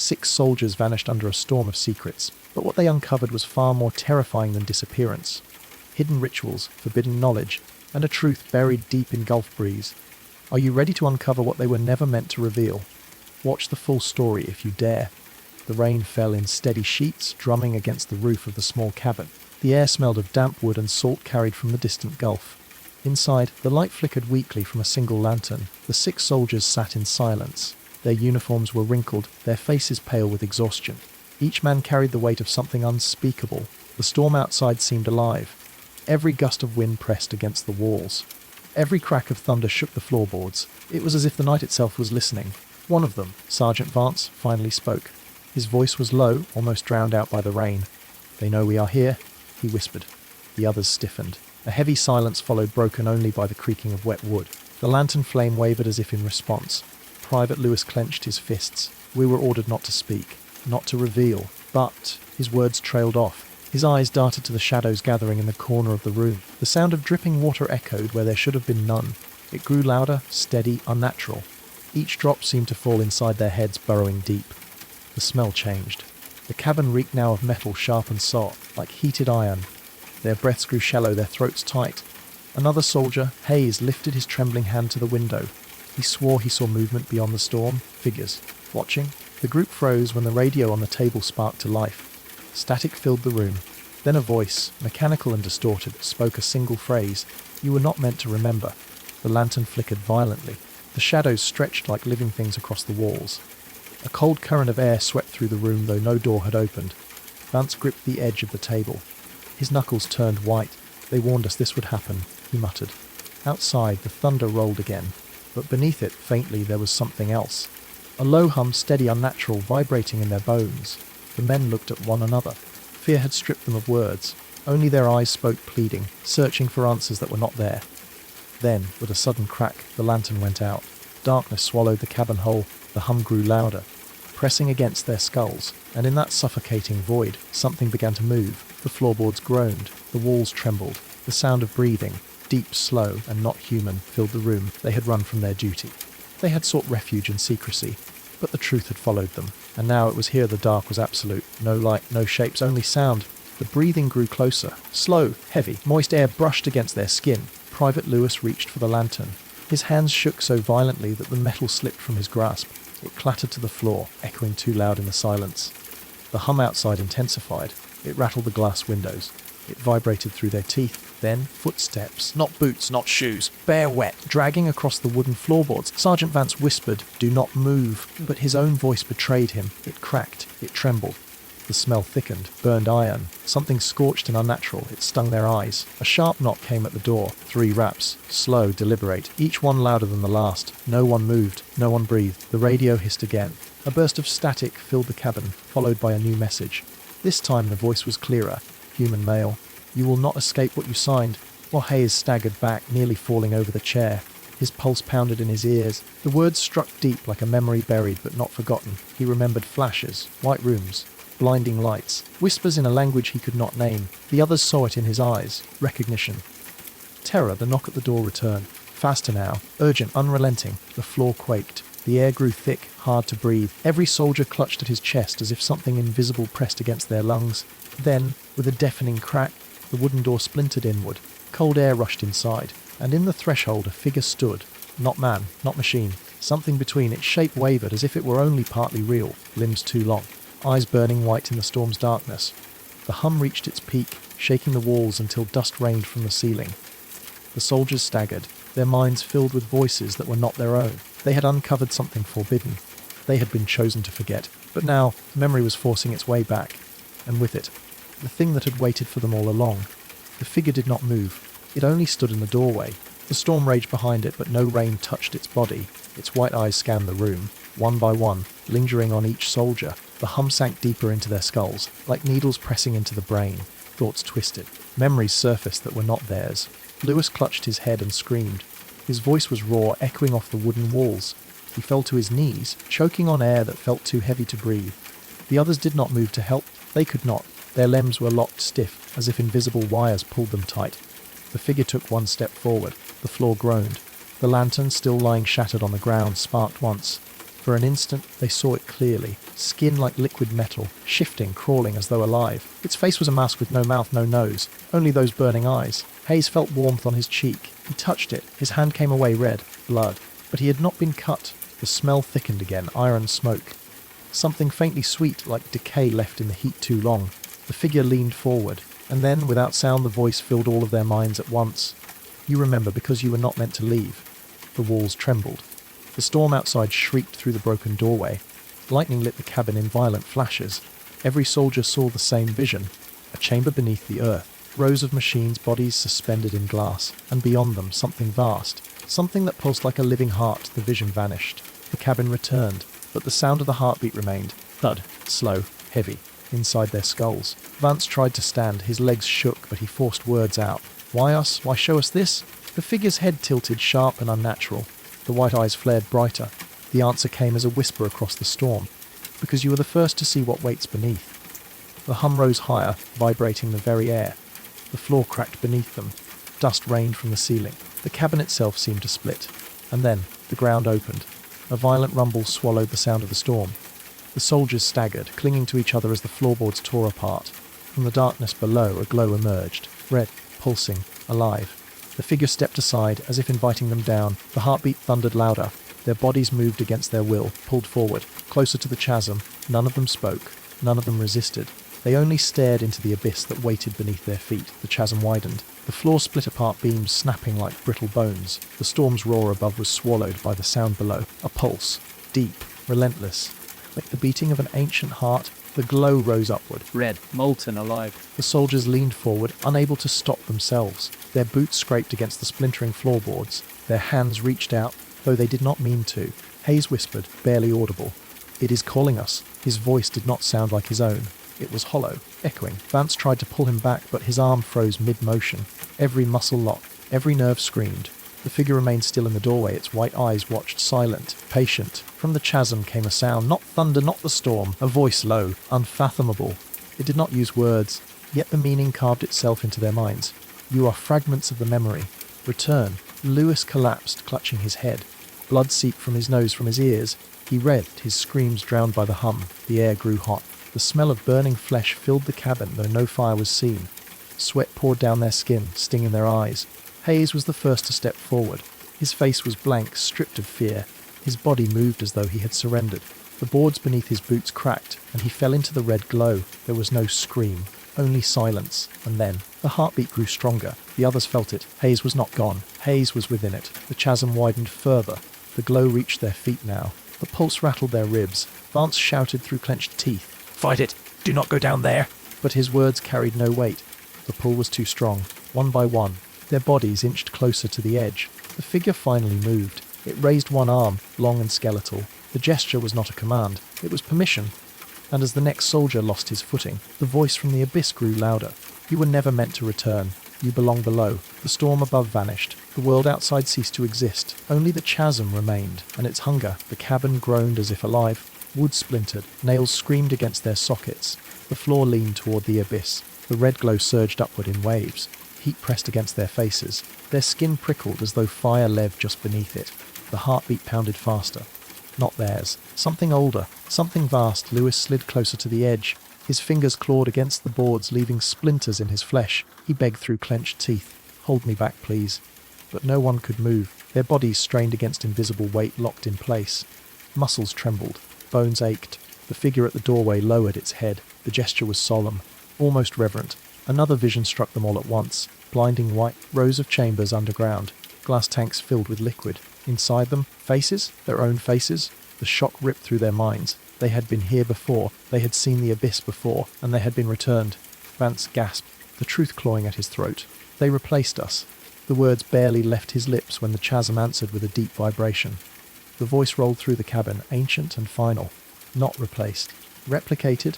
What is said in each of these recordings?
6 soldiers vanished under a storm of secrets, but what they uncovered was far more terrifying than disappearance. Hidden rituals, forbidden knowledge, and a truth buried deep in Gulf breeze. Are you ready to uncover what they were never meant to reveal? Watch the full story if you dare. The rain fell in steady sheets, drumming against the roof of the small cabin. The air smelled of damp wood and salt carried from the distant Gulf. Inside, the light flickered weakly from a single lantern. The 6 soldiers sat in silence. Their uniforms were wrinkled, their faces pale with exhaustion. Each man carried the weight of something unspeakable. The storm outside seemed alive. Every gust of wind pressed against the walls. Every crack of thunder shook the floorboards. It was as if the night itself was listening. One of them, Sergeant Vance, finally spoke. His voice was low, almost drowned out by the rain. "They know we are here," he whispered. The others stiffened. A heavy silence followed, broken only by the creaking of wet wood. The lantern flame wavered as if in response. Private Lewis clenched his fists. We were ordered not to speak, not to reveal. But his words trailed off. His eyes darted to the shadows gathering in the corner of the room. The sound of dripping water echoed where there should have been none. It grew louder, steady, unnatural. Each drop seemed to fall inside their heads, burrowing deep. The smell changed. The cabin reeked now of metal sharp and salt, like heated iron. Their breaths grew shallow, their throats tight. Another soldier, Hayes, lifted his trembling hand to the window. He swore he saw movement beyond the storm, figures. Watching, the group froze when the radio on the table sparked to life. Static filled the room. Then a voice, mechanical and distorted, spoke a single phrase. "You were not meant to remember." The lantern flickered violently. The shadows stretched like living things across the walls. A cold current of air swept through the room, though no door had opened. Vance gripped the edge of the table. His knuckles turned white. "They warned us this would happen," he muttered. Outside, the thunder rolled again. But beneath it, faintly, there was something else. A low hum, steady, unnatural, vibrating in their bones. The men looked at one another. Fear had stripped them of words. Only their eyes spoke, pleading, searching for answers that were not there. Then, with a sudden crack, the lantern went out. Darkness swallowed the cabin whole. The hum grew louder, pressing against their skulls, and in that suffocating void, something began to move. The floorboards groaned, the walls trembled. The sound of breathing, deep, slow, and not human, filled the room. They had run from their duty. They had sought refuge in secrecy, but the truth had followed them. And now it was here the dark was absolute. No light, no shapes, only sound. The breathing grew closer. Slow, heavy, moist air brushed against their skin. Private Lewis reached for the lantern. His hands shook so violently that the metal slipped from his grasp. It clattered to the floor, echoing too loud in the silence. The hum outside intensified. It rattled the glass windows. It vibrated through their teeth. Then, footsteps. Not boots, not shoes. Bare wet, dragging across the wooden floorboards. Sergeant Vance whispered, "Do not move." But his own voice betrayed him. It cracked. It trembled. The smell thickened. Burned iron. Something scorched and unnatural. It stung their eyes. A sharp knock came at the door. 3 raps. Slow, deliberate. Each one louder than the last. No one moved. No one breathed. The radio hissed again. A burst of static filled the cabin, followed by a new message. This time the voice was clearer. Human male. "You will not escape what you signed." While Hayes staggered back, nearly falling over the chair. His pulse pounded in his ears. The words struck deep like a memory buried but not forgotten. He remembered flashes, white rooms, blinding lights, whispers in a language he could not name. The others saw it in his eyes. Recognition. Terror, the knock at the door returned. Faster now, urgent, unrelenting. The floor quaked. The air grew thick, hard to breathe. Every soldier clutched at his chest as if something invisible pressed against their lungs. Then, with a deafening crack, the wooden door splintered inward. Cold air rushed inside, and in the threshold a figure stood. Not man, not machine. Something between. Its shape wavered as if it were only partly real, limbs too long, eyes burning white in the storm's darkness. The hum reached its peak, shaking the walls until dust rained from the ceiling. The soldiers staggered, their minds filled with voices that were not their own. They had uncovered something forbidden. They had been chosen to forget. But now, memory was forcing its way back, and with it, the thing that had waited for them all along. The figure did not move. It only stood in the doorway. The storm raged behind it, but no rain touched its body. Its white eyes scanned the room, one by one, lingering on each soldier. The hum sank deeper into their skulls, like needles pressing into the brain. Thoughts twisted. Memories surfaced that were not theirs. Lewis clutched his head and screamed. His voice was raw, echoing off the wooden walls. He fell to his knees, choking on air that felt too heavy to breathe. The others did not move to help. They could not. Their limbs were locked stiff, as if invisible wires pulled them tight. The figure took one step forward. The floor groaned. The lantern, still lying shattered on the ground, sparked once. For an instant, they saw it clearly. skin like liquid metal, shifting, crawling as though alive. Its face was a mask with no mouth, no nose, only those burning eyes. Hayes felt warmth on his cheek. He touched it. His hand came away red, blood. But he had not been cut. The smell thickened again, iron smoke. Something faintly sweet, like decay left in the heat too long. The figure leaned forward, and then, without sound, the voice filled all of their minds at once. "You remember because you were not meant to leave." The walls trembled. The storm outside shrieked through the broken doorway. Lightning lit the cabin in violent flashes. Every soldier saw the same vision. A chamber beneath the earth. Rows of machines, bodies suspended in glass. And beyond them, something vast. Something that pulsed like a living heart. The vision vanished. The cabin returned, but the sound of the heartbeat remained. Thud, slow, heavy, inside their skulls. Vance tried to stand. His legs shook, but he forced words out. "Why us? Why show us this?" The figure's head tilted, sharp and unnatural. The white eyes flared brighter. The answer came as a whisper across the storm. "Because you are the first to see what waits beneath." The hum rose higher, vibrating the very air. The floor cracked beneath them. Dust rained from the ceiling. The cabin itself seemed to split. And then, the ground opened. A violent rumble swallowed the sound of the storm. The soldiers staggered, clinging to each other as the floorboards tore apart. From the darkness below, a glow emerged. Red, pulsing, alive. The figure stepped aside, as if inviting them down. The heartbeat thundered louder. Their bodies moved against their will, pulled forward, closer to the chasm. None of them spoke. None of them resisted. They only stared into the abyss that waited beneath their feet. The chasm widened. The floor split apart, beams snapping like brittle bones. The storm's roar above was swallowed by the sound below. A pulse. Deep. Relentless. Like the beating of an ancient heart. The glow rose upward. Red, molten, alive. The soldiers leaned forward, unable to stop themselves. Their boots scraped against the splintering floorboards. Their hands reached out, though they did not mean to. Hayes whispered, barely audible. "It is calling us." His voice did not sound like his own. It was hollow, echoing. Vance tried to pull him back, but his arm froze mid-motion. Every muscle locked, every nerve screamed. The figure remained still in the doorway, its white eyes watched, silent, patient. From the chasm came a sound, not thunder, not the storm, a voice low, unfathomable. It did not use words, yet the meaning carved itself into their minds. "You are fragments of the memory. Return." Lewis collapsed, clutching his head. Blood seeped from his nose, from his ears. He writhed, his screams drowned by the hum. The air grew hot. The smell of burning flesh filled the cabin, though no fire was seen. Sweat poured down their skin, stinging their eyes. Hayes was the first to step forward. His face was blank, stripped of fear. His body moved as though he had surrendered. The boards beneath his boots cracked, and he fell into the red glow. There was no scream, only silence. And then, the heartbeat grew stronger. The others felt it. Hayes was not gone. Hayes was within it. The chasm widened further. The glow reached their feet now. The pulse rattled their ribs. Vance shouted through clenched teeth. "Fight it! Do not go down there!" But his words carried no weight. The pull was too strong. One by one, their bodies inched closer to the edge. The figure finally moved. It raised one arm, long and skeletal. The gesture was not a command. It was permission. And as the next soldier lost his footing, the voice from the abyss grew louder. "You were never meant to return. You belong below." The storm above vanished. The world outside ceased to exist. Only the chasm remained, and its hunger. The cabin groaned as if alive. Wood splintered. Nails screamed against their sockets. The floor leaned toward the abyss. The red glow surged upward in waves. Heat pressed against their faces. Their skin prickled as though fire leved just beneath it. The heartbeat pounded faster. Not theirs. Something older. Something vast. Lewis slid closer to the edge. His fingers clawed against the boards, leaving splinters in his flesh. He begged through clenched teeth. "Hold me back, please." But no one could move. Their bodies strained against invisible weight, locked in place. Muscles trembled. Bones ached. The figure at the doorway lowered its head. The gesture was solemn, almost reverent. Another vision struck them all at once. Blinding white, rows of chambers underground. Glass tanks filled with liquid. Inside them, faces, their own faces. The shock ripped through their minds. They had been here before. They had seen the abyss before, and they had been returned. Vance gasped, the truth clawing at his throat. "They replaced us." The words barely left his lips when the chasm answered with a deep vibration. The voice rolled through the cabin, ancient and final. Not replaced. Replicated.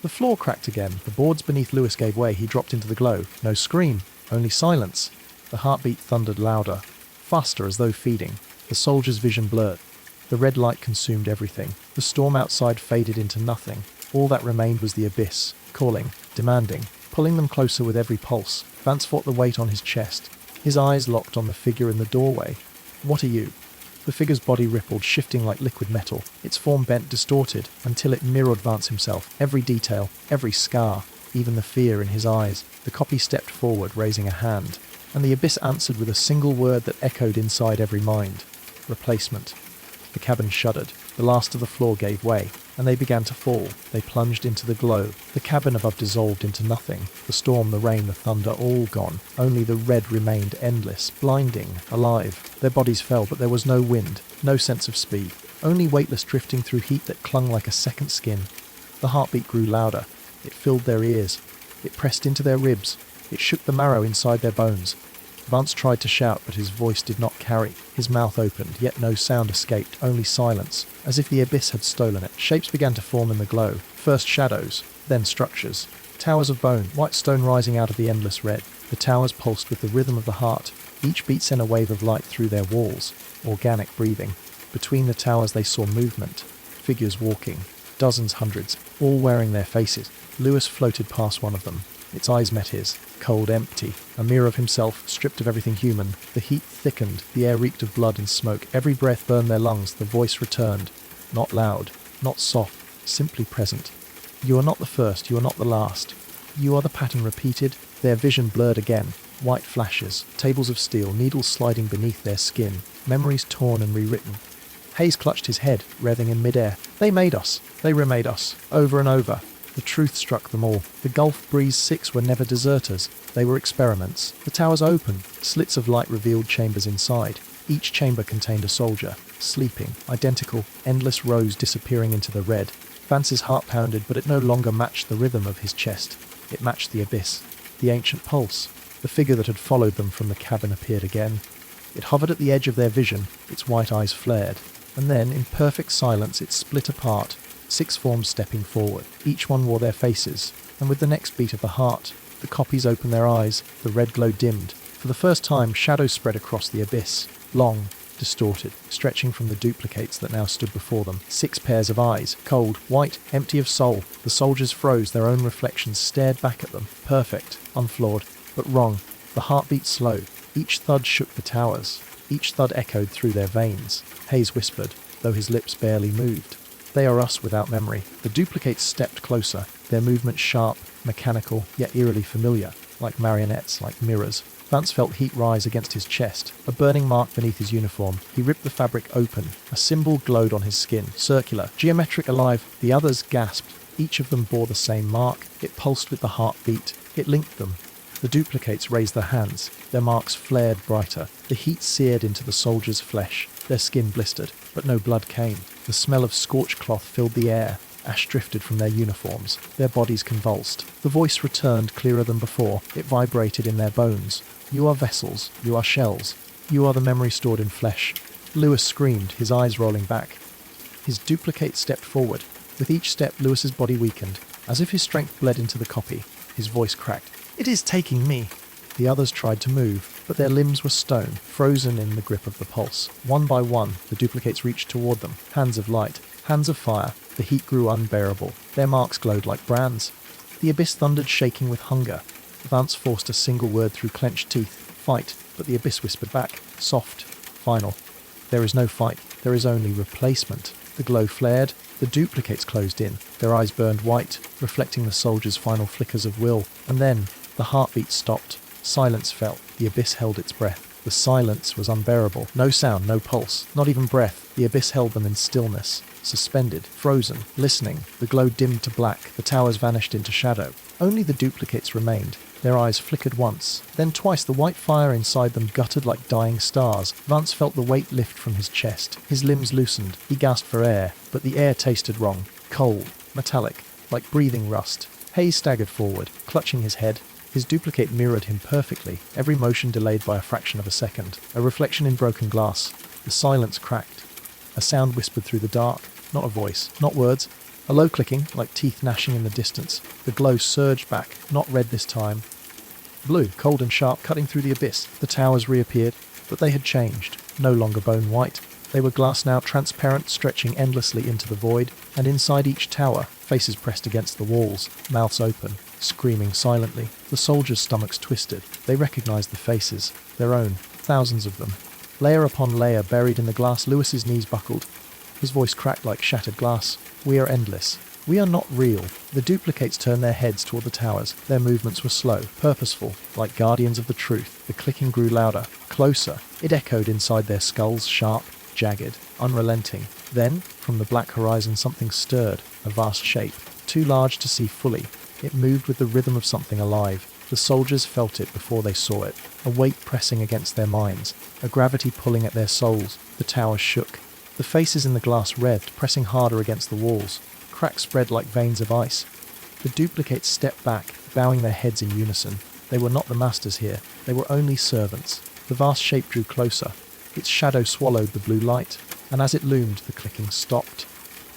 The floor cracked again. The boards beneath Lewis gave way. He dropped into the glow. No scream. Only silence. The heartbeat thundered louder. Faster, as though feeding. The soldier's vision blurred. The red light consumed everything. The storm outside faded into nothing. All that remained was the abyss. Calling. Demanding. Pulling them closer with every pulse. Vance fought the weight on his chest. His eyes locked on the figure in the doorway. "What are you?" The figure's body rippled, shifting like liquid metal. Its form bent, distorted, until it mirrored Vance himself. Every detail, every scar, even the fear in his eyes. The copy stepped forward, raising a hand, and the abyss answered with a single word that echoed inside every mind. Replacement. The cabin shuddered. The last of the floor gave way, and they began to fall. They plunged into the glow. The cabin above dissolved into nothing. The storm, the rain, the thunder, all gone. Only the red remained, endless, blinding, alive. Their bodies fell, but there was no wind, no sense of speed. Only weightless drifting through heat that clung like a second skin. The heartbeat grew louder. It filled their ears. It pressed into their ribs. It shook the marrow inside their bones. Vance tried to shout, but his voice did not carry. His mouth opened, yet no sound escaped, only silence, as if the abyss had stolen it. Shapes began to form in the glow. First shadows, then structures. Towers of bone, white stone rising out of the endless red. The towers pulsed with the rhythm of the heart. Each beat sent a wave of light through their walls. Organic breathing. Between the towers they saw movement. Figures walking. Dozens, hundreds, all wearing their faces. Lewis floated past one of them. Its eyes met his, cold, empty, a mirror of himself, stripped of everything human. The heat thickened, the air reeked of blood and smoke. Every breath burned their lungs. The voice returned, not loud, not soft, simply present. You are not the first, you are not the last. You are the pattern repeated. Their vision blurred again. White flashes, tables of steel, needles sliding beneath their skin, memories torn and rewritten. Hayes clutched his head, revving in midair. They made us. They remade us. Over and over. The truth struck them all. The Gulf Breeze 6 were never deserters. They were experiments. The towers opened. Slits of light revealed chambers inside. Each chamber contained a soldier, sleeping, identical, endless rows disappearing into the red. Vance's heart pounded, but it no longer matched the rhythm of his chest. It matched the abyss, the ancient pulse. The figure that had followed them from the cabin appeared again. It hovered at the edge of their vision. Its white eyes flared. And then, in perfect silence, it split apart. 6 forms stepping forward. Each one wore their faces, and with the next beat of the heart, the copies opened their eyes, the red glow dimmed. For the first time, shadows spread across the abyss, long, distorted, stretching from the duplicates that now stood before them. 6 pairs of eyes, cold, white, empty of soul. The soldiers froze, their own reflections stared back at them, perfect, unflawed, but wrong. The heartbeat slow. Each thud shook the towers. Each thud echoed through their veins. Hayes whispered, though his lips barely moved. They are us without memory. The duplicates stepped closer, their movements sharp, mechanical, yet eerily familiar, like marionettes, like mirrors. Vance felt heat rise against his chest, a burning mark beneath his uniform. He ripped the fabric open. A symbol glowed on his skin, circular, geometric, alive. The others gasped. Each of them bore the same mark. It pulsed with the heartbeat. It linked them. The duplicates raised their hands. Their marks flared brighter. The heat seared into the soldiers' flesh. Their skin blistered, but no blood came. The smell of scorched cloth filled the air. Ash drifted from their uniforms. Their bodies convulsed. The voice returned clearer than before. It vibrated in their bones. You are vessels. You are shells. You are the memory stored in flesh. Lewis screamed, his eyes rolling back. His duplicate stepped forward. With each step, Lewis's body weakened. As if his strength bled into the copy, his voice cracked. It is taking me. The others tried to move, but their limbs were stone, frozen in the grip of the pulse. One by one, the duplicates reached toward them, hands of light, hands of fire. The heat grew unbearable. Their marks glowed like brands. The abyss thundered, shaking with hunger. Vance forced a single word through clenched teeth. Fight. But the abyss whispered back. Soft. Final. There is no fight. There is only replacement. The glow flared. The duplicates closed in. Their eyes burned white, reflecting the soldiers' final flickers of will. And then, the heartbeat stopped. Silence fell. The abyss held its breath. The silence was unbearable. No sound, no pulse, not even breath. The abyss held them in stillness. Suspended, frozen, listening. The glow dimmed to black. The towers vanished into shadow. Only the duplicates remained. Their eyes flickered once, then twice. The white fire inside them guttered like dying stars. Vance felt the weight lift from his chest. His limbs loosened. He gasped for air, but the air tasted wrong. Cold, metallic, like breathing rust. Hayes staggered forward, clutching his head. His duplicate mirrored him perfectly, every motion delayed by a fraction of a second. A reflection in broken glass. The silence cracked. A sound whispered through the dark. Not a voice, not words. A low clicking, like teeth gnashing in the distance. The glow surged back, not red this time. Blue, cold and sharp, cutting through the abyss. The towers reappeared, but they had changed. No longer bone white. They were glass now, transparent, stretching endlessly into the void. And inside each tower, faces pressed against the walls, mouths open, screaming silently. The soldiers' stomachs twisted. They recognized the faces, their own, thousands of them. Layer upon layer buried in the glass, Lewis's knees buckled. His voice cracked like shattered glass. We are endless. We are not real. The duplicates turned their heads toward the towers. Their movements were slow, purposeful, like guardians of the truth. The clicking grew louder, closer. It echoed inside their skulls, sharp, jagged, unrelenting. Then, from the black horizon, something stirred, a vast shape, too large to see fully. It moved with the rhythm of something alive. The soldiers felt it before they saw it, a weight pressing against their minds, a gravity pulling at their souls. The towers shook. The faces in the glass writhed, pressing harder against the walls. Cracks spread like veins of ice. The duplicates stepped back, bowing their heads in unison. They were not the masters here. They were only servants. The vast shape drew closer. Its shadow swallowed the blue light, and as it loomed, the clicking stopped.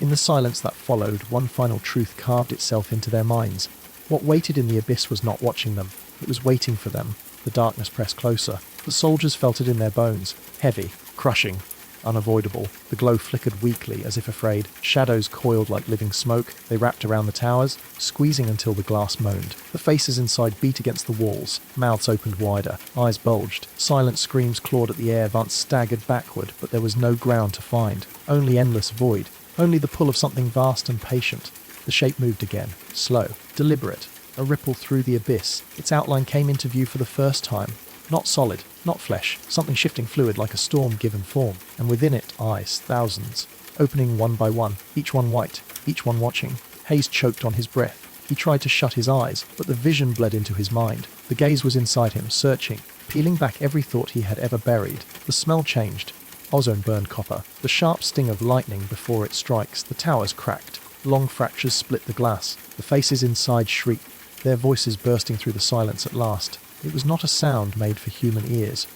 In the silence that followed, one final truth carved itself into their minds. What waited in the abyss was not watching them. It was waiting for them. The darkness pressed closer. The soldiers felt it in their bones. Heavy, crushing, unavoidable. The glow flickered weakly, as if afraid. Shadows coiled like living smoke. They wrapped around the towers, squeezing until the glass moaned. The faces inside beat against the walls. Mouths opened wider. Eyes bulged. Silent screams clawed at the air. Vance staggered backward, but there was no ground to find. Only endless void. Only the pull of something vast and patient. The shape moved again. Slow. Deliberate. A ripple through the abyss. Its outline came into view for the first time. Not solid, not flesh, something shifting fluid like a storm given form, and within it eyes, thousands, opening one by one, each one white, each one watching. Hayes choked on his breath. He tried to shut his eyes, but the vision bled into his mind. The gaze was inside him, searching, peeling back every thought he had ever buried. The smell changed. Ozone burned copper. The sharp sting of lightning before it strikes. The towers cracked. Long fractures split the glass. The faces inside shrieked, their voices bursting through the silence at last. It was not a sound made for human ears.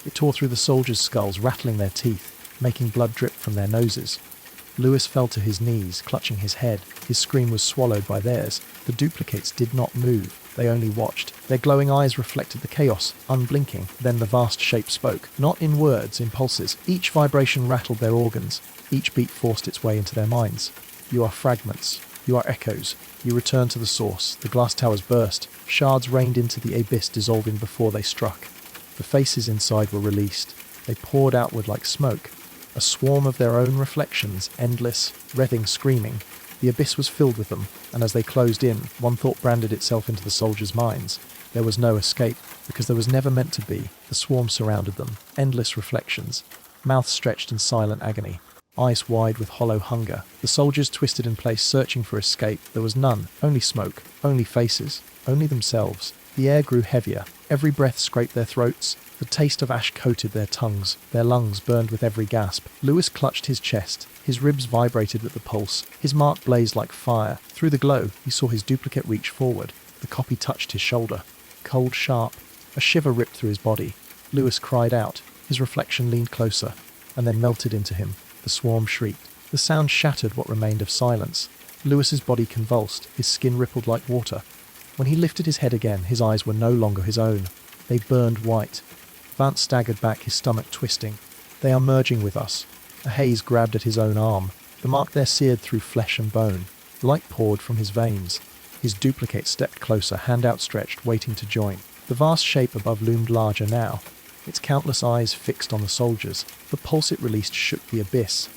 It tore through the soldiers' skulls, rattling their teeth, making blood drip from their noses. Lewis fell to his knees, clutching his head. His scream was swallowed by theirs. The duplicates did not move. They only watched. Their glowing eyes reflected the chaos, unblinking. Then the vast shape spoke, not in words, in pulses. Each vibration rattled their organs. Each beat forced its way into their minds. You are fragments. You are echoes. You return to the source. The glass towers burst. Shards rained into the abyss, dissolving before they struck. The faces inside were released. They poured outward like smoke. A swarm of their own reflections, endless, revving, screaming. The abyss was filled with them, and as they closed in, one thought branded itself into the soldiers' minds. There was no escape, because there was never meant to be. The swarm surrounded them. Endless reflections. Mouths stretched in silent agony. Eyes wide with hollow hunger. The soldiers twisted in place, searching for escape. There was none. Only smoke. Only faces. Only themselves. The air grew heavier. Every breath scraped their throats. The taste of ash coated their tongues. Their lungs burned with every gasp. Lewis clutched his chest. His ribs vibrated with the pulse. His mark blazed like fire. Through the glow, he saw his duplicate reach forward. The copy touched his shoulder. Cold, sharp. A shiver ripped through his body. Lewis cried out. His reflection leaned closer, and then melted into him. The swarm shrieked. The sound shattered what remained of silence. Lewis's body convulsed. His skin rippled like water. When he lifted his head again, his eyes were no longer his own. They burned white. Vance staggered back, his stomach twisting. They are merging with us. A haze grabbed at his own arm. The mark there seared through flesh and bone. Light poured from his veins. His duplicate stepped closer, hand outstretched, waiting to join. The vast shape above loomed larger now, its countless eyes fixed on the soldiers. The pulse it released shook the abyss.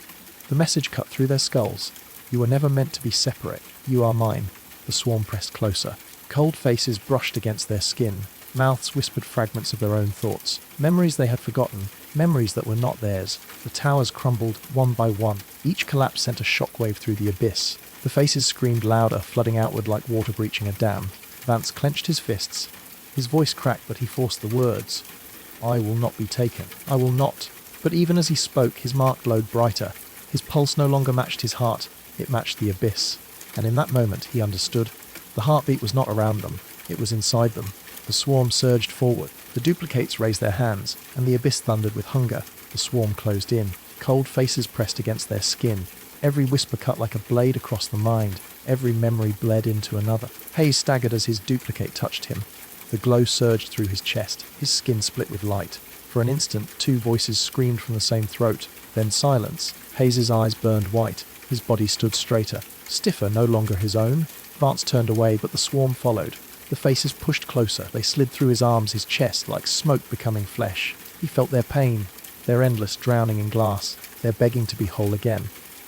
The message cut through their skulls. You were never meant to be separate. You are mine. The swarm pressed closer. Cold faces brushed against their skin. Mouths whispered fragments of their own thoughts. Memories they had forgotten. Memories that were not theirs. The towers crumbled one by one. Each collapse sent a shockwave through the abyss. The faces screamed louder, flooding outward like water breaching a dam. Vance clenched his fists. His voice cracked, but he forced the words. I will not be taken. I will not. But even as he spoke, his mark glowed brighter. His pulse no longer matched his heart. It matched the abyss. And in that moment, he understood. The heartbeat was not around them. It was inside them. The swarm surged forward. The duplicates raised their hands, and the abyss thundered with hunger. The swarm closed in. Cold faces pressed against their skin. Every whisper cut like a blade across the mind. Every memory bled into another. Hayes staggered as his duplicate touched him. The glow surged through his chest. His skin split with light. For an instant, two voices screamed from the same throat. Then silence. Hayes's eyes burned white. His body stood straighter. Stiffer, no longer his own. Vance turned away, but the swarm followed. The faces pushed closer. They slid through his arms, his chest, like smoke becoming flesh. He felt their pain. They're endless, drowning in glass. They're begging to be whole again.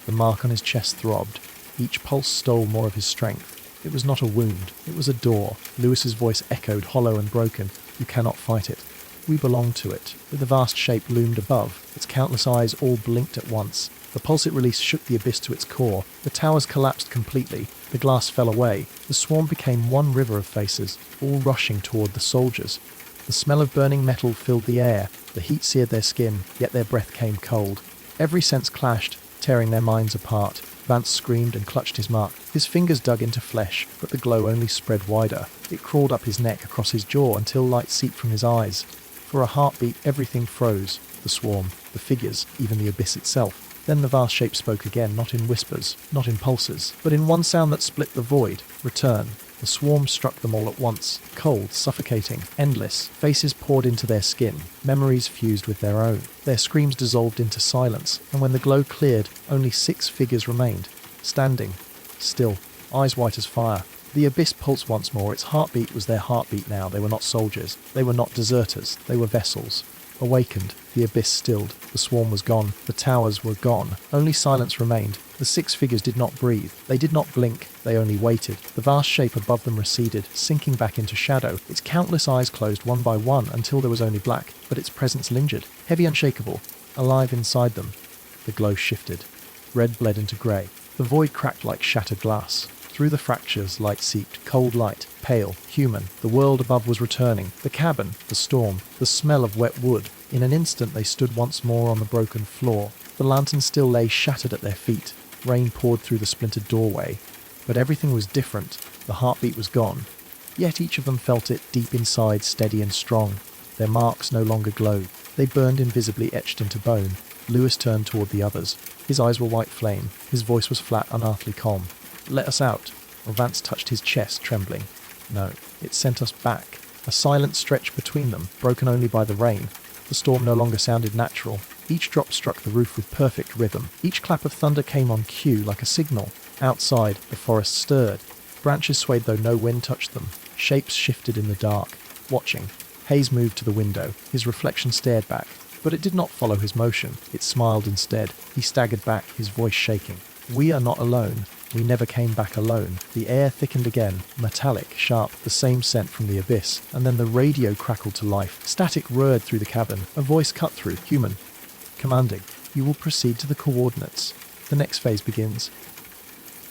The mark on his chest throbbed. Each pulse stole more of his strength. It was not a wound. It was a door. Lewis's voice echoed, hollow and broken. You cannot fight it. We belong to it. The vast shape loomed above. Its countless eyes all blinked at once. The pulse it released shook the abyss to its core. The towers collapsed completely. The glass fell away. The swarm became one river of faces, all rushing toward the soldiers. The smell of burning metal filled the air. The heat seared their skin, yet their breath came cold. Every sense clashed, tearing their minds apart. Vance screamed and clutched his mark. His fingers dug into flesh, but the glow only spread wider. It crawled up his neck, across his jaw, until light seeped from his eyes. For a heartbeat, everything froze. The swarm, the figures, even the abyss itself. Then the vast shape spoke again, not in whispers, not in pulses, but in one sound that split the void. Return. The swarm struck them all at once. Cold, suffocating, endless. Faces poured into their skin. Memories fused with their own. Their screams dissolved into silence, and when the glow cleared, only 6 figures remained. Standing. Still. Eyes white as fire. The abyss pulsed once more. Its heartbeat was their heartbeat now. They were not soldiers. They were not deserters. They were vessels. Awakened, the abyss stilled. The swarm was gone. The towers were gone. Only silence remained. The 6 figures did not breathe. They did not blink. They only waited. The vast shape above them receded, sinking back into shadow. Its countless eyes closed one by one until there was only black, but its presence lingered, heavy, unshakable, alive inside them. The glow shifted. Red bled into grey. The void cracked like shattered glass. Through the fractures, light seeped, cold light, pale, human. The world above was returning. The cabin, the storm, the smell of wet wood. In an instant they stood once more on the broken floor. The lantern still lay shattered at their feet. Rain poured through the splintered doorway. But everything was different. The heartbeat was gone. Yet each of them felt it deep inside, steady and strong. Their marks no longer glowed. They burned invisibly, etched into bone. Lewis turned toward the others. His eyes were white flame. His voice was flat, unearthly calm. Let us out. Vance touched his chest, trembling. No, it sent us back. A silent stretch between them, broken only by the rain. The storm no longer sounded natural. Each drop struck the roof with perfect rhythm. Each clap of thunder came on cue, like a signal. Outside, the forest stirred. Branches swayed though no wind touched them. Shapes shifted in the dark. Watching. Hayes moved to the window. His reflection stared back. But it did not follow his motion. It smiled instead. He staggered back, his voice shaking. We are not alone. We never came back alone. The air thickened again, metallic, sharp, the same scent from the abyss. And then the radio crackled to life. Static roared through the cabin. A voice cut through, human. Commanding. You will proceed to the coordinates. The next phase begins.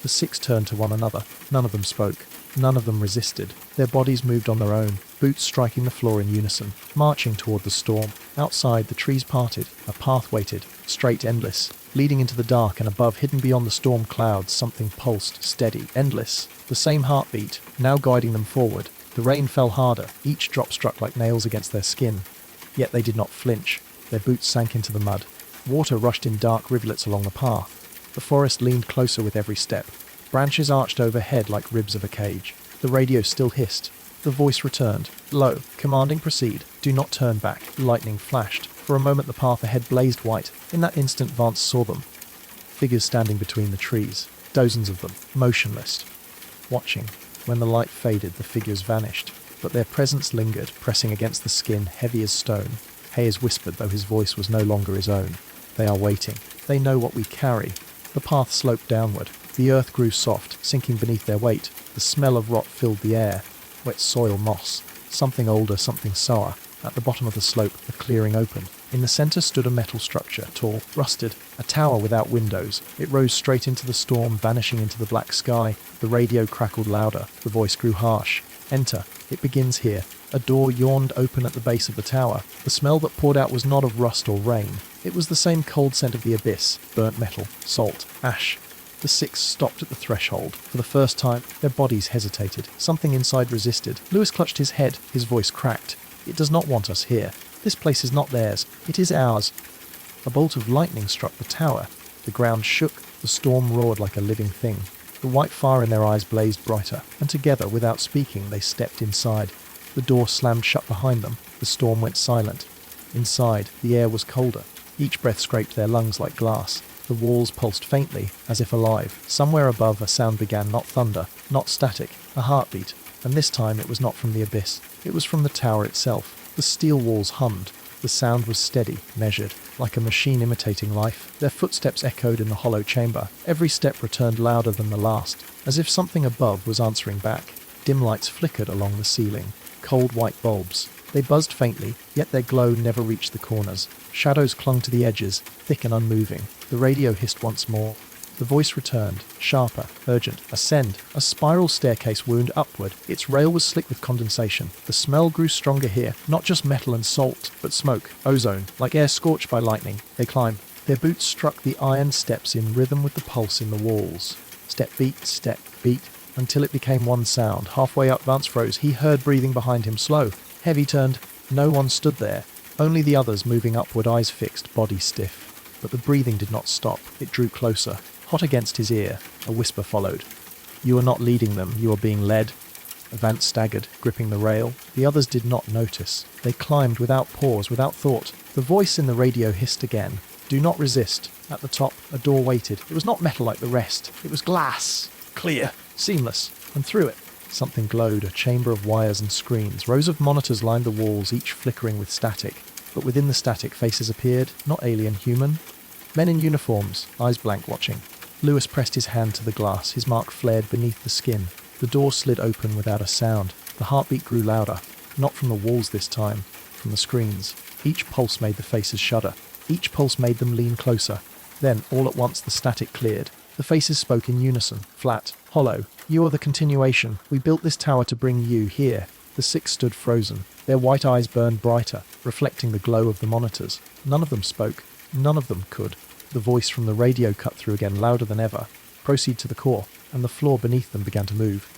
The 6 turned to one another. None of them spoke. None of them resisted. Their bodies moved on their own, boots striking the floor in unison, marching toward the storm. Outside, the trees parted. A path waited, straight, endless. Leading into the dark and above, hidden beyond the storm clouds, something pulsed, steady, endless. The same heartbeat, now guiding them forward. The rain fell harder. Each drop struck like nails against their skin. Yet they did not flinch. Their boots sank into the mud. Water rushed in dark rivulets along the path. The forest leaned closer with every step. Branches arched overhead like ribs of a cage. The radio still hissed. The voice returned. Low, commanding, proceed. Do not turn back. Lightning flashed. For a moment the path ahead blazed white. In that instant Vance saw them. Figures standing between the trees. Dozens of them, motionless. Watching. When the light faded, the figures vanished. But their presence lingered, pressing against the skin, heavy as stone. Hayes whispered, though his voice was no longer his own. They are waiting. They know what we carry. The path sloped downward. The earth grew soft, sinking beneath their weight. The smell of rot filled the air. Wet soil, moss. Something older, something sour. At the bottom of the slope, a clearing opened. In the centre stood a metal structure, tall, rusted, a tower without windows. It rose straight into the storm, vanishing into the black sky. The radio crackled louder. The voice grew harsh. Enter. It begins here. A door yawned open at the base of the tower. The smell that poured out was not of rust or rain. It was the same cold scent of the abyss, burnt metal, salt, ash. The 6 stopped at the threshold. For the first time, their bodies hesitated. Something inside resisted. Lewis clutched his head. His voice cracked. It does not want us here. This place is not theirs. It is ours. A bolt of lightning struck the tower. The ground shook. The storm roared like a living thing. The white fire in their eyes blazed brighter, and together, without speaking, they stepped inside. The door slammed shut behind them. The storm went silent. Inside, the air was colder. Each breath scraped their lungs like glass. The walls pulsed faintly, as if alive. Somewhere above, a sound began, not thunder, not static, a heartbeat. And this time it was not from the abyss. It was from the tower itself. The steel walls hummed. The sound was steady, measured, like a machine imitating life. Their footsteps echoed in the hollow chamber. Every step returned louder than the last, as if something above was answering back. Dim lights flickered along the ceiling. Cold white bulbs. They buzzed faintly, yet their glow never reached the corners. Shadows clung to the edges, thick and unmoving. The radio hissed once more. The voice returned, sharper, urgent. Ascend. A spiral staircase wound upward. Its rail was slick with condensation. The smell grew stronger here, not just metal and salt, but smoke, ozone, like air scorched by lightning. They climbed. Their boots struck the iron steps in rhythm with the pulse in the walls. Step beat, until it became one sound. Halfway up, Vance froze. He heard breathing behind him, slow. Heavy turned. No one stood there. Only the others moving upward, eyes fixed, body stiff. But the breathing did not stop. It drew closer. Hot against his ear, a whisper followed. You are not leading them, you are being led. Vance staggered, gripping the rail. The others did not notice. They climbed without pause, without thought. The voice in the radio hissed again. Do not resist. At the top, a door waited. It was not metal like the rest. It was glass. Clear. Seamless. And through it, something glowed, a chamber of wires and screens. Rows of monitors lined the walls, each flickering with static. But within the static, faces appeared, not alien, human. Men in uniforms, eyes blank, watching. Lewis pressed his hand to the glass. His mark flared beneath the skin. The door slid open without a sound. The heartbeat grew louder. Not from the walls this time, from the screens. Each pulse made the faces shudder. Each pulse made them lean closer. Then, all at once, the static cleared. The faces spoke in unison, flat, hollow. You are the continuation. We built this tower to bring you here. The six stood frozen. Their white eyes burned brighter, reflecting the glow of the monitors. None of them spoke. None of them could. The voice from the radio cut through again, louder than ever. Proceed to the core, and the floor beneath them began to move.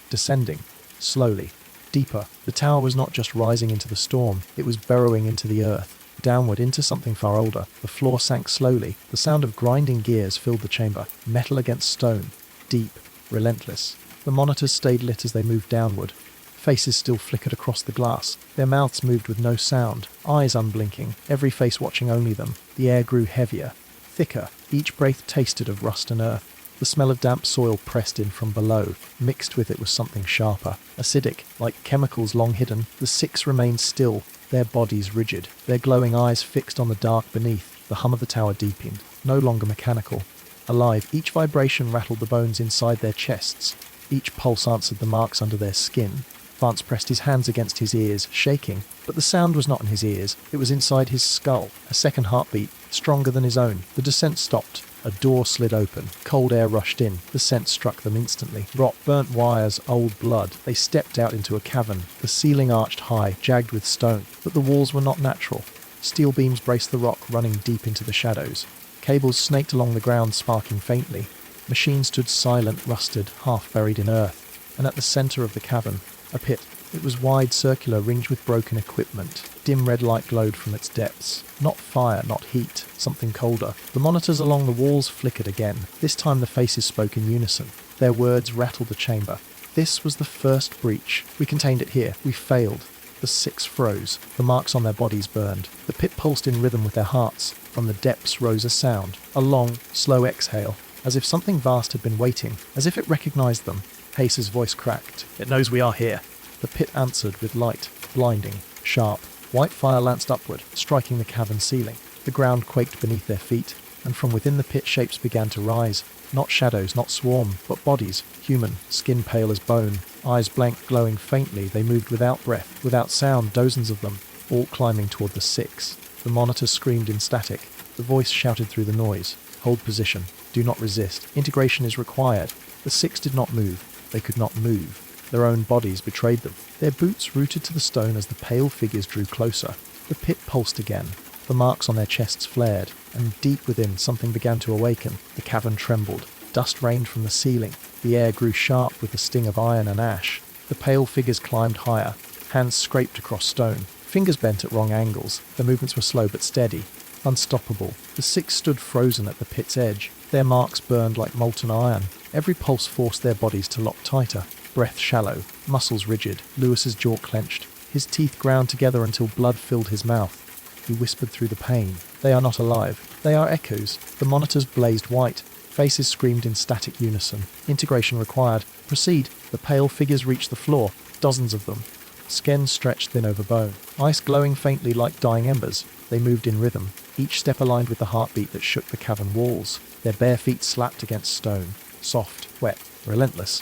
Descending. Slowly. Deeper. The tower was not just rising into the storm, it was burrowing into the earth. Downward into something far older. The floor sank slowly. The sound of grinding gears filled the chamber. Metal against stone. Deep. Relentless. The monitors stayed lit as they moved downward. Faces still flickered across the glass. Their mouths moved with no sound. Eyes unblinking. Every face watching only them. The air grew heavier. Thicker. Each breath tasted of rust and earth. The smell of damp soil pressed in from below. Mixed with it was something sharper. Acidic. Like chemicals long hidden. The six remained still. Their bodies rigid. Their glowing eyes fixed on the dark beneath. The hum of the tower deepened. No longer mechanical. Alive. Each vibration rattled the bones inside their chests. Each pulse answered the marks under their skin. Vance pressed his hands against his ears, shaking. But the sound was not in his ears. It was inside his skull. A second heartbeat, stronger than his own. The descent stopped. A door slid open. Cold air rushed in. The scent struck them instantly. Rot, burnt wires, old blood. They stepped out into a cavern. The ceiling arched high, jagged with stone. But the walls were not natural. Steel beams braced the rock, running deep into the shadows. Cables snaked along the ground, sparking faintly. Machines stood silent, rusted, half buried in earth. And at the centre of the cavern, a pit. It was wide, circular, ringed with broken equipment. Dim red light glowed from its depths. Not fire, not heat, something colder. The monitors along the walls flickered again. This time the faces spoke in unison. Their words rattled the chamber. This was the first breach. We contained it here. We failed. The six froze. The marks on their bodies burned. The pit pulsed in rhythm with their hearts. From the depths rose a sound. A long, slow exhale. As if something vast had been waiting. As if it recognized them. Hayes' voice cracked. It knows we are here. The pit answered with light, blinding, sharp. White fire lanced upward, striking the cavern ceiling. The ground quaked beneath their feet, and from within the pit shapes began to rise. Not shadows, not swarm, but bodies, human, skin pale as bone, eyes blank, glowing faintly. They moved without breath, without sound, dozens of them, all climbing toward the six. The monitor screamed in static. The voice shouted through the noise. Hold position. Do not resist. Integration is required. The six did not move. They could not move. Their own bodies betrayed them. Their boots rooted to the stone as the pale figures drew closer. The pit pulsed again. The marks on their chests flared, and deep within something began to awaken. The cavern trembled. Dust rained from the ceiling. The air grew sharp with the sting of iron and ash. The pale figures climbed higher. Hands scraped across stone. Fingers bent at wrong angles. Their movements were slow but steady. Unstoppable. The six stood frozen at the pit's edge. Their marks burned like molten iron. Every pulse forced their bodies to lock tighter. Breath shallow, muscles rigid. Lewis's jaw clenched. His teeth ground together until blood filled his mouth. He whispered through the pain. They are not alive. They are echoes. The monitors blazed white. Faces screamed in static unison. Integration required. Proceed. The pale figures reached the floor. Dozens of them. skin stretched thin over bone, ice glowing faintly like dying embers. They moved in rhythm, each step aligned with the heartbeat that shook the cavern walls. Their bare feet slapped against stone, soft, wet, relentless.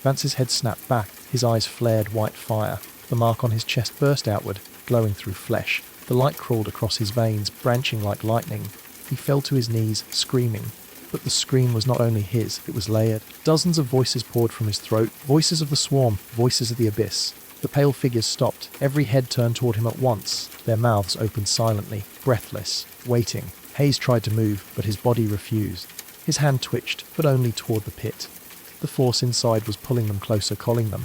Vance's head snapped back, his eyes flared white fire. The mark on his chest burst outward, glowing through flesh. The light crawled across his veins, branching like lightning. He fell to his knees, screaming. But the scream was not only his, it was layered. Dozens of voices poured from his throat, voices of the swarm, voices of the abyss. The pale figures stopped, every head turned toward him at once. Their mouths opened silently, breathless, waiting. Hayes tried to move, but his body refused. His hand twitched, but only toward the pit. The force inside was pulling them closer, calling them.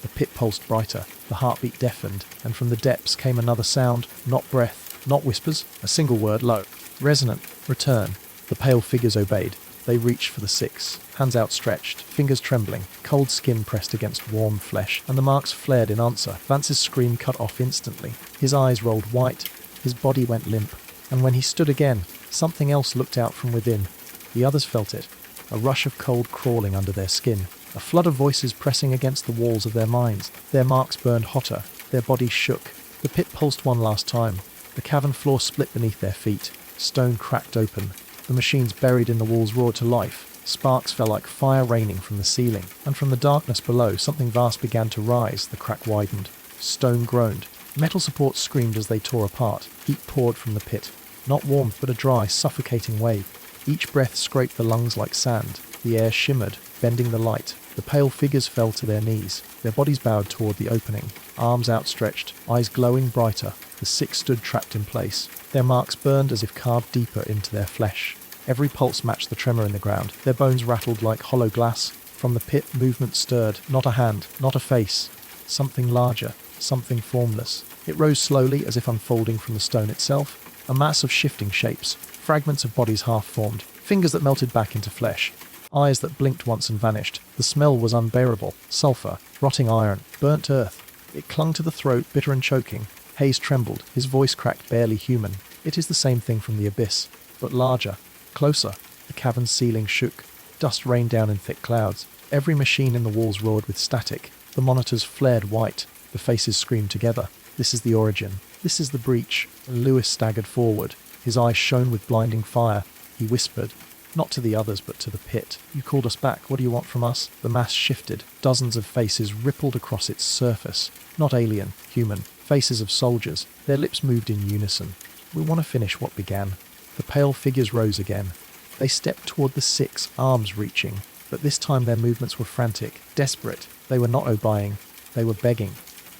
The pit pulsed brighter, the heartbeat deafened, and from the depths came another sound, not breath, not whispers, a single word, low, resonant, return. The pale figures obeyed. They reached for the six, hands outstretched, fingers trembling, cold skin pressed against warm flesh, and the marks flared in answer. Vance's scream cut off instantly. His eyes rolled white, his body went limp, and when he stood again, something else looked out from within. The others felt it, a rush of cold crawling under their skin, a flood of voices pressing against the walls of their minds. Their marks burned hotter, their bodies shook. The pit pulsed one last time. The cavern floor split beneath their feet. Stone cracked open. The machines buried in the walls roared to life. Sparks fell like fire raining from the ceiling, and from the darkness below something vast began to rise. The crack widened. Stone groaned. Metal supports screamed as they tore apart. Heat poured from the pit. Not warmth, but a dry, suffocating wave. Each breath scraped the lungs like sand. The air shimmered, bending the light. The pale figures fell to their knees. Their bodies bowed toward the opening, arms outstretched, eyes glowing brighter. The six stood trapped in place. Their marks burned as if carved deeper into their flesh. Every pulse matched the tremor in the ground. Their bones rattled like hollow glass. From the pit, movement stirred. Not a hand, not a face. Something larger, something formless. It rose slowly, as if unfolding from the stone itself. A mass of shifting shapes, fragments of bodies half-formed, fingers that melted back into flesh, eyes that blinked once and vanished. The smell was unbearable. Sulphur, rotting iron, burnt earth. It clung to the throat, bitter and choking. Hayes trembled, his voice cracked, barely human. It is the same thing from the abyss, but larger, closer. The cavern's ceiling shook. Dust rained down in thick clouds. Every machine in the walls roared with static. The monitors flared white. The faces screamed together. This is the origin. This is the breach. Lewis staggered forward. His eyes shone with blinding fire. He whispered, not to the others, but to the pit. You called us back. What do you want from us? The mass shifted. Dozens of faces rippled across its surface. Not alien, human. Faces of soldiers. Their lips moved in unison. We want to finish what began. The pale figures rose again. They stepped toward the six, arms reaching. But this time their movements were frantic, desperate. They were not obeying. They were begging.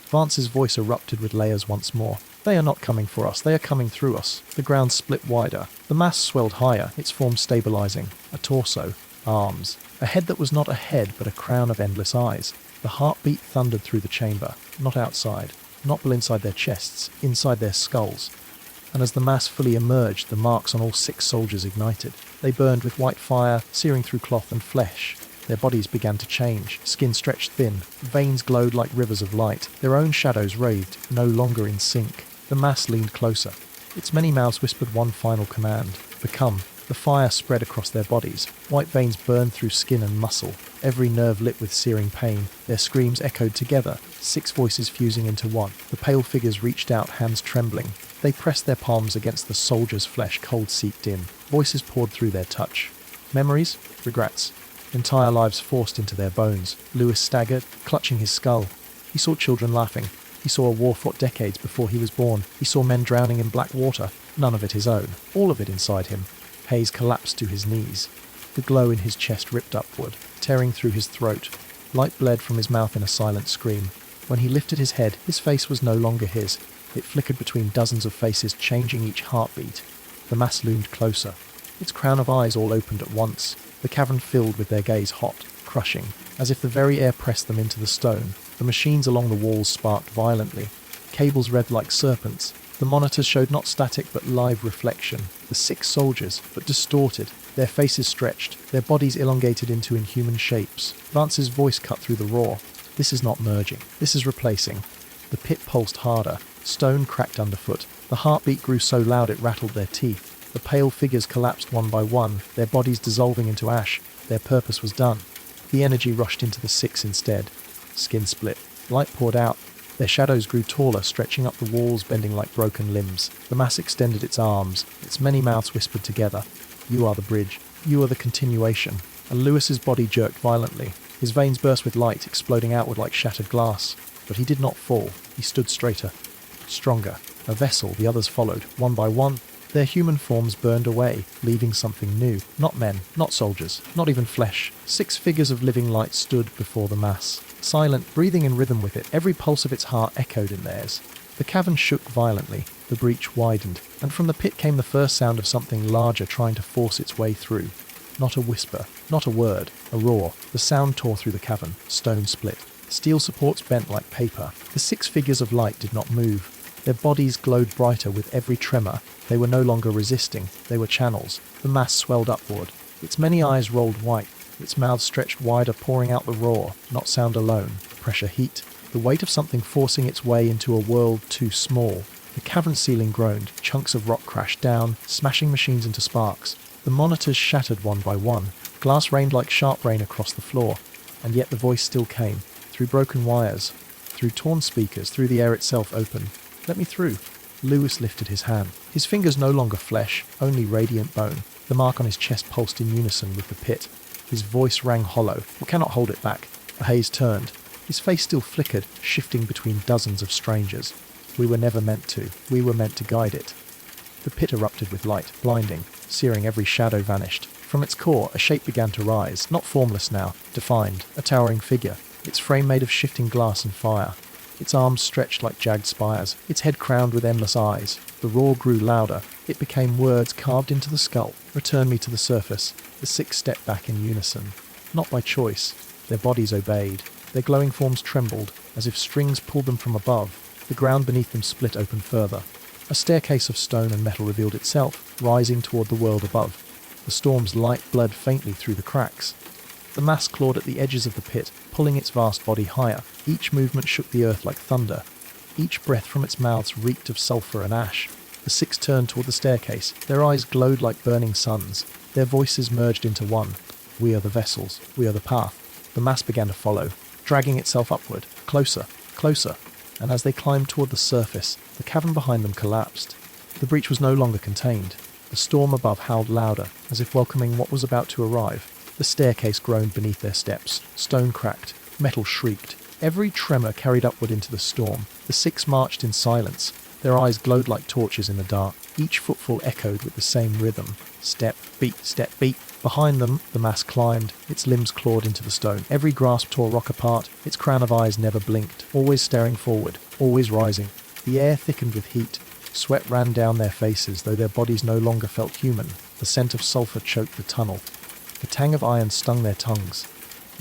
Vance's voice erupted with layers once more. They are not coming for us. They are coming through us. The ground split wider. The mass swelled higher, its form stabilizing. A torso. Arms. A head that was not a head, but a crown of endless eyes. The heartbeat thundered through the chamber. Not outside. Not inside their chests. Inside their skulls. And as the mass fully emerged, the marks on all six soldiers ignited. They burned with white fire, searing through cloth and flesh. Their bodies began to change. Skin stretched thin. Veins glowed like rivers of light. Their own shadows writhed, no longer in sync. The mass leaned closer. Its many mouths whispered one final command. Become. The fire spread across their bodies. White veins burned through skin and muscle. Every nerve lit with searing pain. Their screams echoed together, six voices fusing into one. The pale figures reached out, hands trembling. They pressed their palms against the soldier's flesh, cold seeped in. Voices poured through their touch. Memories, regrets, entire lives forced into their bones. Lewis staggered, clutching his skull. He saw children laughing. He saw a war fought decades before he was born. He saw men drowning in black water, none of it his own, all of it inside him. Hayes collapsed to his knees. The glow in his chest ripped upward, tearing through his throat. Light bled from his mouth in a silent scream. When he lifted his head, his face was no longer his. It flickered between dozens of faces, changing each heartbeat. The mass loomed closer. Its crown of eyes all opened at once. The cavern filled with their gaze, hot, crushing, as if the very air pressed them into the stone. The machines along the walls sparked violently. Cables read like serpents. The monitors showed not static but live reflection. The six soldiers, but distorted. Their faces stretched, their bodies elongated into inhuman shapes. Vance's voice cut through the roar. This is not merging. This is replacing. The pit pulsed harder. Stone cracked underfoot. The heartbeat grew so loud it rattled their teeth. The pale figures collapsed one by one, their bodies dissolving into ash. Their purpose was done. The energy rushed into the six instead. Skin split. Light poured out. Their shadows grew taller, stretching up the walls, bending like broken limbs. The mass extended its arms. Its many mouths whispered together. "You are the bridge. You are the continuation." And Lewis's body jerked violently. His veins burst with light, exploding outward like shattered glass. But he did not fall. He stood straighter, stronger. A vessel, the others followed, one by one. Their human forms burned away, leaving something new. Not men, not soldiers, not even flesh. 6 figures of living light stood before the mass. Silent, breathing in rhythm with it, every pulse of its heart echoed in theirs. The cavern shook violently, the breach widened, and from the pit came the first sound of something larger trying to force its way through. Not a whisper, not a word, a roar. The sound tore through the cavern, stone split. Steel supports bent like paper. The 6 figures of light did not move. Their bodies glowed brighter with every tremor. They were no longer resisting, they were channels. The mass swelled upward. Its many eyes rolled white, its mouth stretched wider, pouring out the roar, not sound alone. Pressure, heat, the weight of something forcing its way into a world too small. The cavern ceiling groaned, chunks of rock crashed down, smashing machines into sparks. The monitors shattered one by one. Glass rained like sharp rain across the floor, and yet the voice still came, through broken wires, through torn speakers, through the air itself open. "Let me through." Lewis lifted his hand. His fingers no longer flesh, only radiant bone. The mark on his chest pulsed in unison with the pit. His voice rang hollow. "We cannot hold it back." A haze turned. His face still flickered, shifting between dozens of strangers. "We were never meant to. We were meant to guide it." The pit erupted with light, blinding, searing. Every shadow vanished. From its core, a shape began to rise, not formless now, defined, a towering figure, its frame made of shifting glass and fire. Its arms stretched like jagged spires, its head crowned with endless eyes. The roar grew louder. It became words carved into the skull. "Return me to the surface." The 6 stepped back in unison. Not by choice. Their bodies obeyed. Their glowing forms trembled, as if strings pulled them from above. The ground beneath them split open further. A staircase of stone and metal revealed itself, rising toward the world above. The storm's light blurred faintly through the cracks. The mass clawed at the edges of the pit, pulling its vast body higher. Each movement shook the earth like thunder. Each breath from its mouths reeked of sulphur and ash. The 6 turned toward the staircase. Their eyes glowed like burning suns. Their voices merged into one. "We are the vessels. We are the path." The mass began to follow, dragging itself upward, closer, closer. And as they climbed toward the surface, the cavern behind them collapsed. The breach was no longer contained. The storm above howled louder, as if welcoming what was about to arrive. The staircase groaned beneath their steps. Stone cracked. Metal shrieked. Every tremor carried upward into the storm. The 6 marched in silence. Their eyes glowed like torches in the dark. Each footfall echoed with the same rhythm. Step, beat, step, beat. Behind them, the mass climbed. Its limbs clawed into the stone. Every grasp tore rock apart. Its crown of eyes never blinked, always staring forward, always rising. The air thickened with heat. Sweat ran down their faces, though their bodies no longer felt human. The scent of sulphur choked the tunnel. The tang of iron stung their tongues.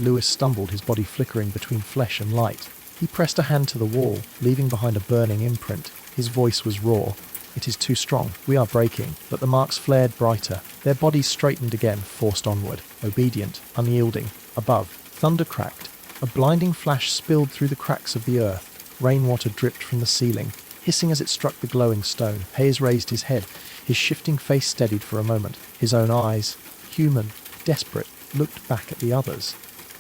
Lewis stumbled, his body flickering between flesh and light. He pressed a hand to the wall, leaving behind a burning imprint. His voice was raw. "It is too strong. We are breaking." But the marks flared brighter. Their bodies straightened again, forced onward, obedient, unyielding. Above, thunder cracked. A blinding flash spilled through the cracks of the earth. Rainwater dripped from the ceiling, hissing as it struck the glowing stone. Hayes raised his head. His shifting face steadied for a moment. His own eyes, human, desperate, looked back at the others.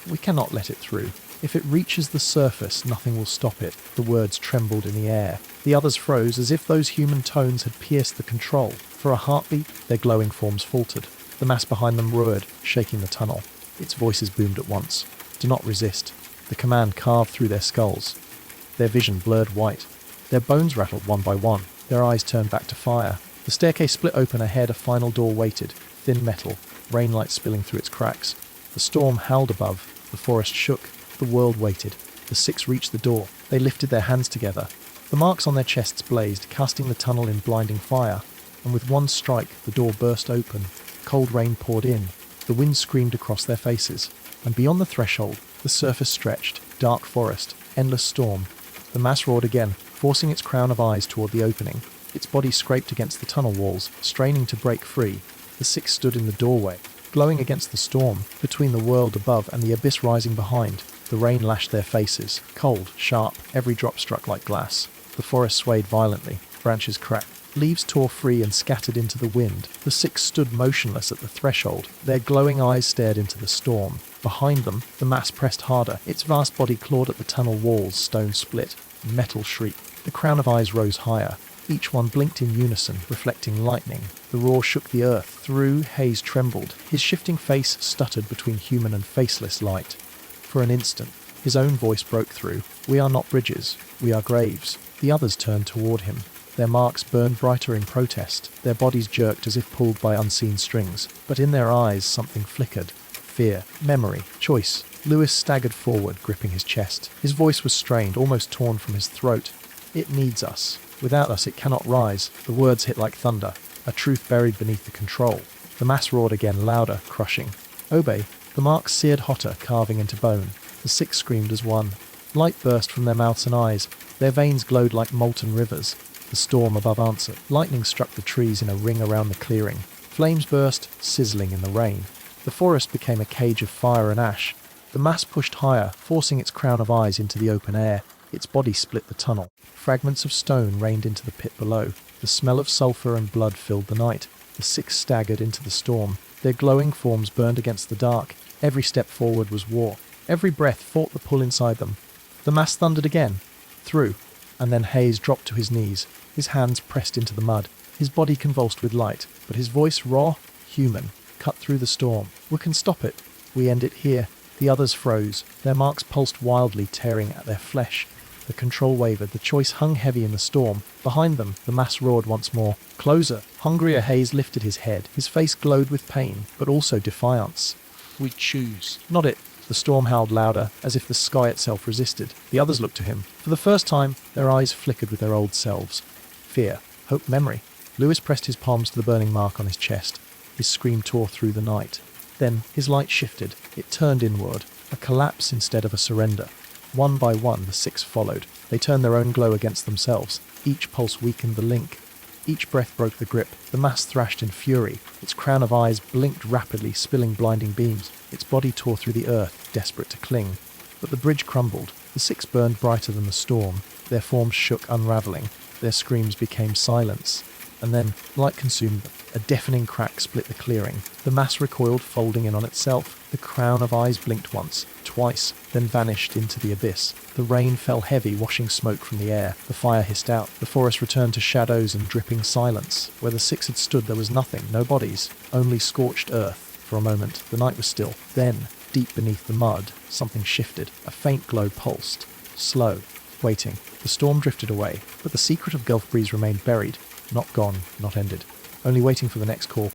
"We cannot let it through. If it reaches the surface, nothing will stop it." The words trembled in the air. The others froze, as if those human tones had pierced the control. For a heartbeat, their glowing forms faltered. The mass behind them roared, shaking the tunnel. Its voices boomed at once. "Do not resist." The command carved through their skulls. Their vision blurred white. Their bones rattled one by one. Their eyes turned back to fire. The staircase split open ahead. A final door waited, thin metal, rainlight spilling through its cracks. The storm howled above. The forest shook. The world waited. The 6 reached the door. They lifted their hands together. The marks on their chests blazed, casting the tunnel in blinding fire. And with one strike, the door burst open. Cold rain poured in. The wind screamed across their faces. And beyond the threshold, the surface stretched. Dark forest. Endless storm. The mass roared again, forcing its crown of eyes toward the opening. Its body scraped against the tunnel walls, straining to break free. The 6 stood in the doorway, glowing against the storm, between the world above and the abyss rising behind. The rain lashed their faces, cold, sharp, every drop struck like glass. The forest swayed violently, branches cracked. Leaves tore free and scattered into the wind. The 6 stood motionless at the threshold. Their glowing eyes stared into the storm. Behind them, the mass pressed harder. Its vast body clawed at the tunnel walls, stone split. metal shriek. The crown of eyes rose higher. Each one blinked in unison, reflecting lightning. The roar shook the earth. Through, Hayes trembled. His shifting face stuttered between human and faceless light. For an instant, his own voice broke through. "We are not bridges. We are graves." The others turned toward him. Their marks burned brighter in protest. Their bodies jerked as if pulled by unseen strings. But in their eyes something flickered. Fear, memory, choice. Lewis staggered forward, gripping his chest. His voice was strained, almost torn from his throat. "It needs us. Without us it cannot rise." The words hit like thunder, a truth buried beneath the control. The mass roared again, louder, crushing. "Obey." The marks seared hotter, carving into bone. The six screamed as one. Light burst from their mouths and eyes. Their veins glowed like molten rivers. The storm above answered. Lightning struck the trees in a ring around the clearing. Flames burst, sizzling in the rain. The forest became a cage of fire and ash. The mass pushed higher, forcing its crown of eyes into the open air. Its body split the tunnel. Fragments of stone rained into the pit below. The smell of sulphur and blood filled the night. The six staggered into the storm. Their glowing forms burned against the dark. Every step forward was war. Every breath fought the pull inside them. The mass thundered again. Through. And then Hayes dropped to his knees. His hands pressed into the mud. His body convulsed with light. But his voice, raw, human, cut through the storm. "We can stop it. We end it here." The others froze. Their marks pulsed wildly, tearing at their flesh. The control wavered. The choice hung heavy in the storm. Behind them, the mass roared once more. "Closer!" Hungrier, Hayes lifted his head. His face glowed with pain, but also defiance. "We choose." "Not it." The storm howled louder, as if the sky itself resisted. The others looked to him. For the first time, their eyes flickered with their old selves. Fear, hope, memory. Lewis pressed his palms to the burning mark on his chest. His scream tore through the night. Then his light shifted. It turned inward, a collapse instead of a surrender. One by one, the six followed. They turned their own glow against themselves. Each pulse weakened the link. Each breath broke the grip. The mass thrashed in fury. Its crown of eyes blinked rapidly, spilling blinding beams. Its body tore through the earth, desperate to cling. But the bridge crumbled. The six burned brighter than the storm. Their forms shook, unraveling. Their screams became silence. And then, light consumed them. A deafening crack split the clearing. The mass recoiled, folding in on itself. The crown of eyes blinked once, twice, then vanished into the abyss. The rain fell heavy, washing smoke from the air. The fire hissed out. The forest returned to shadows and dripping silence. Where the six had stood there was nothing, no bodies, only scorched earth. For a moment, the night was still. Then, deep beneath the mud, something shifted. A faint glow pulsed. Slow. Waiting. The storm drifted away, but the secret of Gulf Breeze remained buried. Not gone, not ended. Only waiting for the next call.